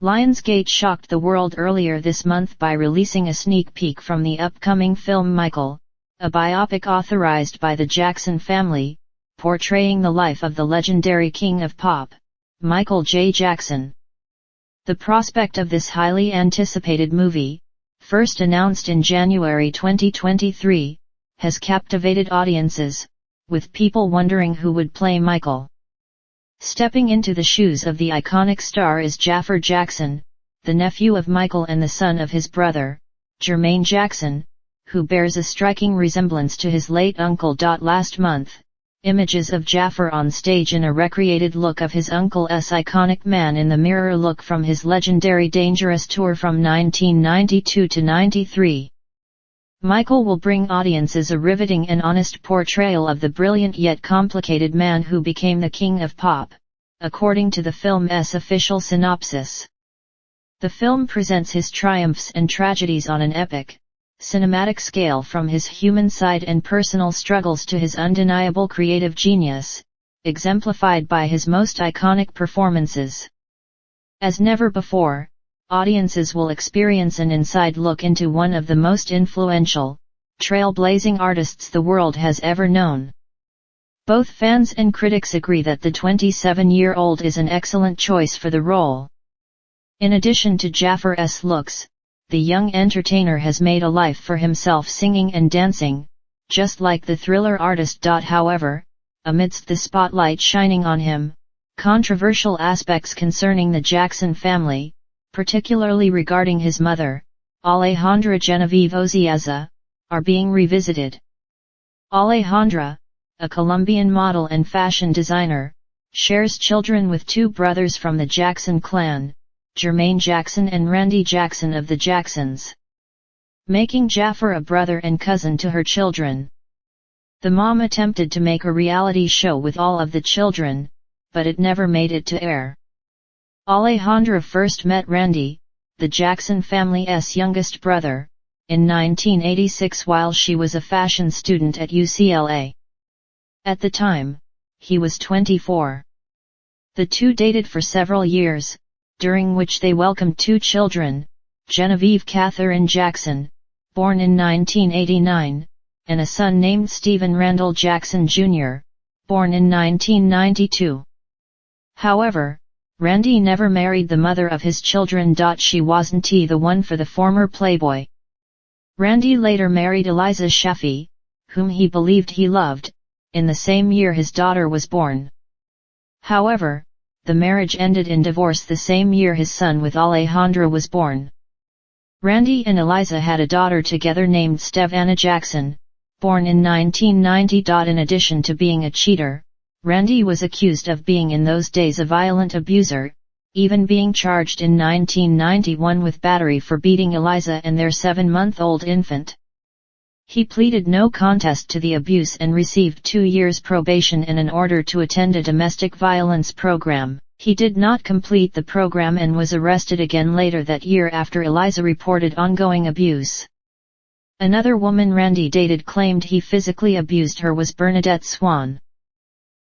Lionsgate shocked the world earlier this month by releasing a sneak peek from the upcoming film Michael, a biopic authorized by the Jackson family, portraying the life of the legendary king of pop, Michael J. Jackson. The prospect of this highly anticipated movie, first announced in January 2023, has captivated audiences, with people wondering who would play Michael. Stepping into the shoes of the iconic star is Jaafar Jackson, the nephew of Michael and the son of his brother, Jermaine Jackson, who bears a striking resemblance to his late uncle. Last month, images of Jaafar on stage in a recreated look of his uncle's iconic Man in the Mirror look from his legendary Dangerous tour from 1992 to 93. Michael will bring audiences a riveting and honest portrayal of the brilliant yet complicated man who became the king of pop, according to the film's official synopsis. The film presents his triumphs and tragedies on an epic, cinematic scale, from his human side and personal struggles to his undeniable creative genius, exemplified by his most iconic performances. As never before, audiences will experience an inside look into one of the most influential, trailblazing artists the world has ever known. Both fans and critics agree that the 27-year-old is an excellent choice for the role. In addition to Jaafar's looks, the young entertainer has made a life for himself singing and dancing, just like the Thriller artist. However, amidst the spotlight shining on him, controversial aspects concerning the Jackson family, particularly regarding his mother, Alejandra Genevieve Oziaza, are being revisited. Alejandra, a Colombian model and fashion designer, shares children with two brothers from the Jackson clan, Jermaine Jackson and Randy Jackson of the Jacksons, making Jaafar a brother and cousin to her children. The mom attempted to make a reality show with all of the children, but it never made it to air. Alejandra first met Randy, the Jackson family's youngest brother, in 1986 while she was a fashion student at UCLA. At the time, he was 24. The two dated for several years, during which they welcomed two children, Genevieve Catherine Jackson, born in 1989, and a son named Stephen Randall Jackson Jr., born in 1992. However, Randy never married the mother of his children. She wasn't the one for the former Playboy. Randy later married Eliza Shafee, whom he believed he loved, in the same year his daughter was born. However, the marriage ended in divorce the same year his son with Alejandra was born. Randy and Eliza had a daughter together named Stevana Jackson, born in 1990. In addition to being a cheater, Randy was accused of being in those days a violent abuser, even being charged in 1991 with battery for beating Eliza and their 7-month-old infant. He pleaded no contest to the abuse and received 2 years probation and an order to attend a domestic violence program. He did not complete the program and was arrested again later that year after Eliza reported ongoing abuse. Another woman Randy dated claimed he physically abused her was Bernadette Swan.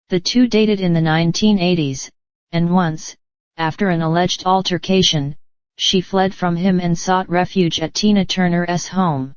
The two dated in the 1980s, and once, after an alleged altercation, she fled from him and sought refuge at Tina Turner's home.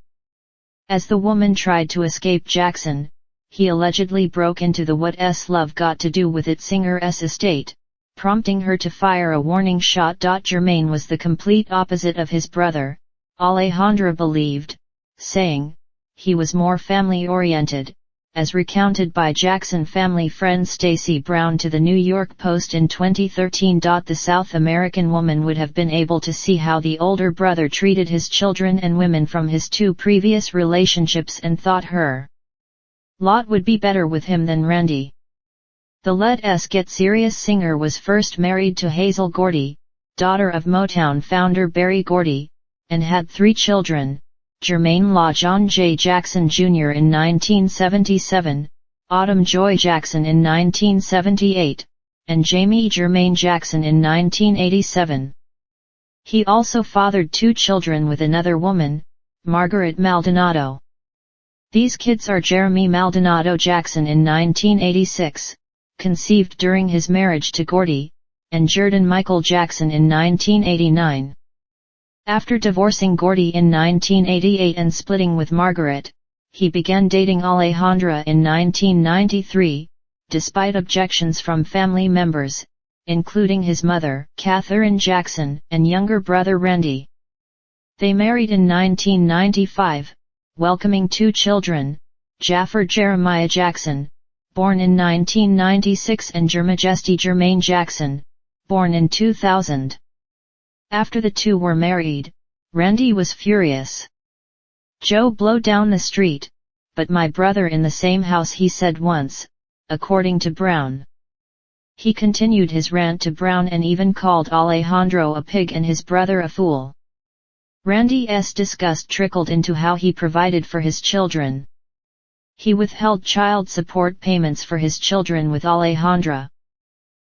As the woman tried to escape Jackson, he allegedly broke into the What's Love Got to Do with It singer's estate, prompting her to fire a warning shot. Jermaine was the complete opposite of his brother, Alejandra believed, saying, he was more family-oriented, as recounted by Jackson family friend Stacey Brown to the New York Post in 2013. The South American woman would have been able to see how the older brother treated his children and women from his two previous relationships and thought her lot would be better with him than Randy. The Let's Get Serious singer was first married to Hazel Gordy, daughter of Motown founder Berry Gordy, and had 3 children, Jermaine Law John J. Jackson Jr. in 1977, Autumn Joy Jackson in 1978, and Jamie Jermaine Jackson in 1987. He also fathered 2 children with another woman, Margaret Maldonado. These kids are Jeremy Maldonado Jackson in 1986, conceived during his marriage to Gordy, and Jermaine Michael Jackson in 1989. After divorcing Gordy in 1988 and splitting with Margaret, he began dating Alejandra in 1993, despite objections from family members, including his mother, Catherine Jackson, and younger brother Randy. They married in 1995, welcoming 2 children, Jaafar Jeremiah Jackson, born in 1996, and Jermaine Jackson, born in 2000. After the two were married, Randy was furious. "Joe blow down the street, but my brother in the same house," he said once, according to Brown. He continued his rant to Brown and even called Alejandro a pig and his brother a fool. Randy's disgust trickled into how he provided for his children. He withheld child support payments for his children with Alejandra.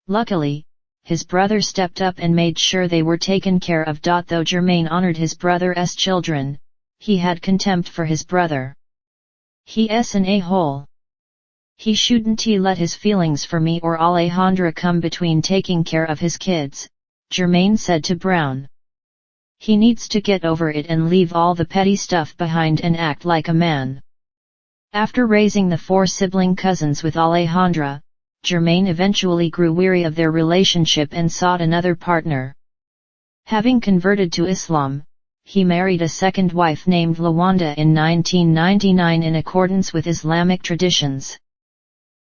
Luckily, his brother stepped up and made sure they were taken care of. Though Jermaine honored his brother's children, he had contempt for his brother. "He's an a-hole. He shouldn't let his feelings for me or Alejandra come between taking care of his kids," Jermaine said to Brown. "He needs to get over it and leave all the petty stuff behind and act like a man." After raising the 4 sibling cousins with Alejandra, Jermaine eventually grew weary of their relationship and sought another partner. Having converted to Islam, he married a second wife named Lawanda in 1999 in accordance with Islamic traditions.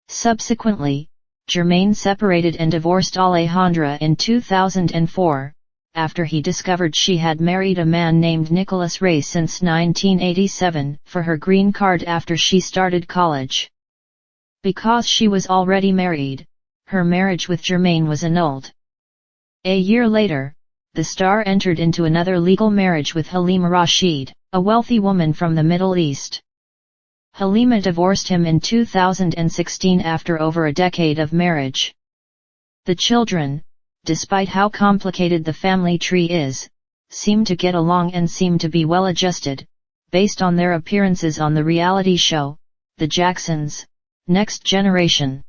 Subsequently, Jermaine separated and divorced Alejandra in 2004, after he discovered she had married a man named Nicholas Ray since 1987 for her green card after she started college. Because she was already married, her marriage with Jermaine was annulled. A year later, the star entered into another legal marriage with Halima Rashid, a wealthy woman from the Middle East. Halima divorced him in 2016 after over a decade of marriage. The children, despite how complicated the family tree is, seem to get along and seem to be well adjusted, based on their appearances on the reality show, The Jacksons, Next Generation.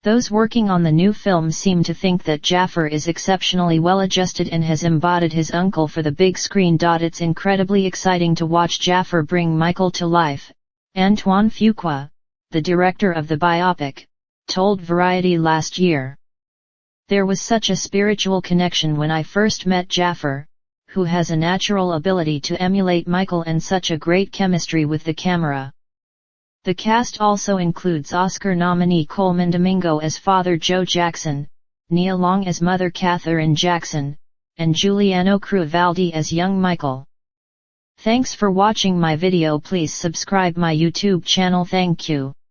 Those working on the new film seem to think that Jaafar is exceptionally well adjusted and has embodied his uncle for the big screen. It's incredibly exciting to watch Jaafar bring Michael to life, Antoine Fuqua, the director of the biopic, told Variety last year. "There was such a spiritual connection when I first met Jaafar, who has a natural ability to emulate Michael and such a great chemistry with the camera." The cast also includes Oscar nominee Coleman Domingo as Father Joe Jackson, Nia Long as Mother Catherine Jackson, and Giuliano Cruvaldi as young Michael. Thanks for watching my video. Please subscribe my YouTube channel. Thank you.